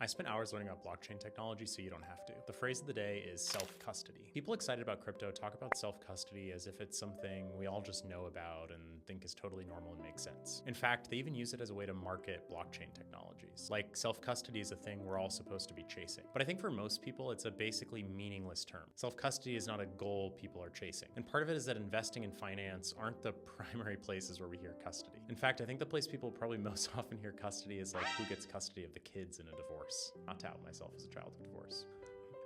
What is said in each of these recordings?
I spent hours learning about blockchain technology so you don't have to. The phrase of the day is self-custody. People excited about crypto talk about self-custody as if it's something we all just know about and think is totally normal and makes sense. In fact, they even use it as a way to market blockchain technologies. Like self-custody is a thing we're all supposed to be chasing. But I think for most people, it's a basically meaningless term. Self-custody is not a goal people are chasing. And part of it is that investing in finance aren't the primary places where we hear custody. In fact, I think the place people probably most often hear custody is like who gets custody of the kids in a divorce. Not to out myself as a child of divorce.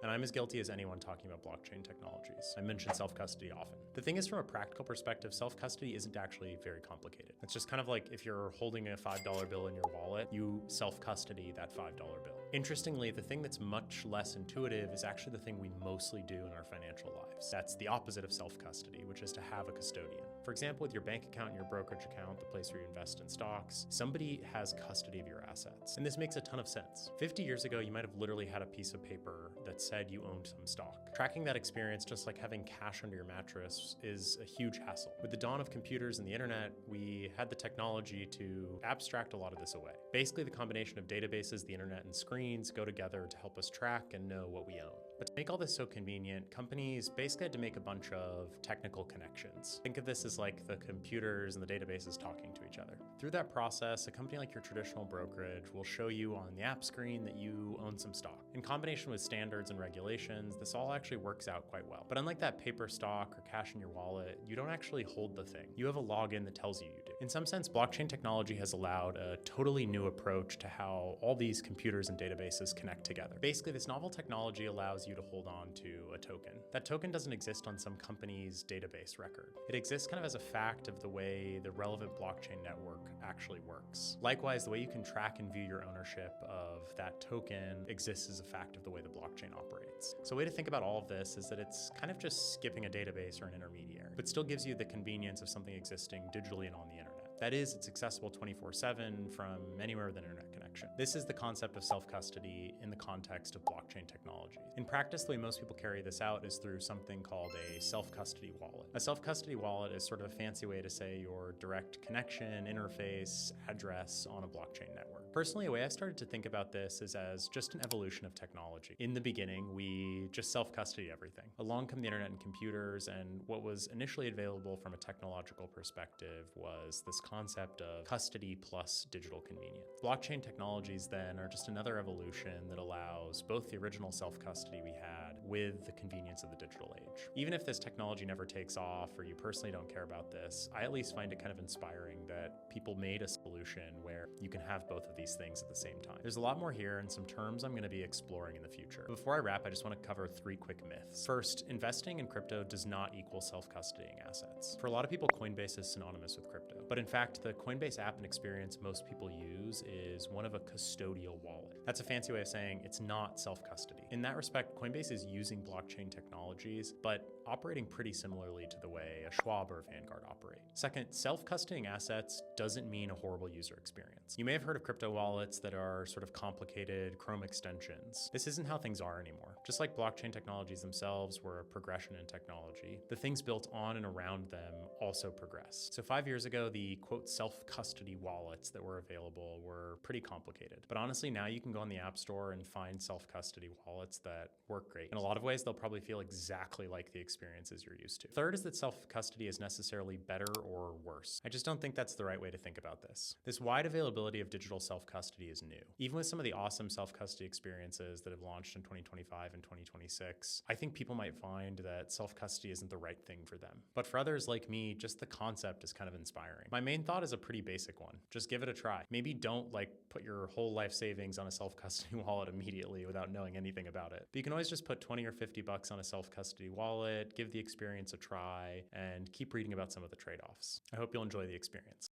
And I'm as guilty as anyone talking about blockchain technologies. I mention self-custody often. The thing is, from a practical perspective, self-custody isn't actually very complicated. It's just kind of like if you're holding a $5 bill in your wallet, you self-custody that $5 bill. Interestingly, the thing that's much less intuitive is actually the thing we mostly do in our financial lives. That's the opposite of self-custody, which is to have a custodian. For example, with your bank account and your brokerage account, the place where you invest in stocks, somebody has custody of your assets. And this makes a ton of sense. 50 years ago, you might have literally had a piece of paper that said you owned some stock. Tracking that experience, just like having cash under your mattress, is a huge hassle. With the dawn of computers and the internet, we had the technology to abstract a lot of this away. Basically, the combination of databases, the internet, and screens go together to help us track and know what we own. But to make all this so convenient, companies basically had to make a bunch of technical connections. Think of this as like the computers and the databases talking to each other. Through that process, a company like your traditional brokerage will show you on the app screen that you own some stock. In combination with standards and regulations, this all actually works out quite well. But unlike that paper stock or cash in your wallet, you don't actually hold the thing. You have a login that tells you do. In some sense, blockchain technology has allowed a totally new approach to how all these computers and databases connect together. Basically, this novel technology allows you to hold on to a token. That token doesn't exist on some company's database record. It exists kind of as a fact of the way the relevant blockchain network actually works. Likewise, the way you can track and view your ownership of that token exists as a fact of the way the blockchain operates. So a way to think about all of this is that it's kind of just skipping a database or an intermediary, but still gives you the convenience of something existing digitally and on the internet. That is, it's accessible 24/7 from anywhere with an internet connection. This is the concept of self-custody in the context of blockchain technology. In practice, the way most people carry this out is through something called a self-custody wallet. A self-custody wallet is sort of a fancy way to say your direct connection, interface, address on a blockchain network. Personally, the way I started to think about this is as just an evolution of technology. In the beginning, we just self-custody everything. Along come the internet and computers, and what was initially available from a technological perspective was this concept of custody plus digital convenience. Blockchain technologies then are just another evolution that allows both the original self-custody we had with the convenience of the digital age. Even if this technology never takes off or you personally don't care about this, I at least find it kind of inspiring that people made a solution where you can have both of these things at the same time. There's a lot more here and some terms I'm going to be exploring in the future. Before I wrap, I just want to cover 3 quick myths. First, investing in crypto does not equal self-custodying assets. For a lot of people, Coinbase is synonymous with crypto, but in fact, the Coinbase app and experience most people use is one of a custodial wallet. That's a fancy way of saying it's not self-custody. In that respect, Coinbase is using blockchain technologies, but operating pretty similarly to the way a Schwab or a Vanguard operate. Second, self-custodying assets doesn't mean a horrible user experience. You may have heard of crypto wallets that are sort of complicated Chrome extensions. This isn't how things are anymore. Just like blockchain technologies themselves were a progression in technology, the things built on and around them also progress. So 5 years ago, the quote self-custody wallets that were available were pretty complicated. But honestly, now you can go on the App Store and find self-custody wallets that work great. In a lot of ways, they'll probably feel exactly like the experiences you're used to. Third is that self-custody is necessarily better or worse. I just don't think that's the right way to think about this. This wide availability of digital self-custody is new. Even with some of the awesome self-custody experiences that have launched in 2025 and 2026, I think people might find that self-custody isn't the right thing for them. But for others like me, just the concept is kind of inspiring. My main thought is a pretty basic one. Just give it a try. Maybe don't put your whole life savings on a self-custody wallet immediately without knowing anything about it. But you can always just put 20 or 50 bucks on a self-custody wallet, give the experience a try, and keep reading about some of the trade-offs. I hope you'll enjoy the experience.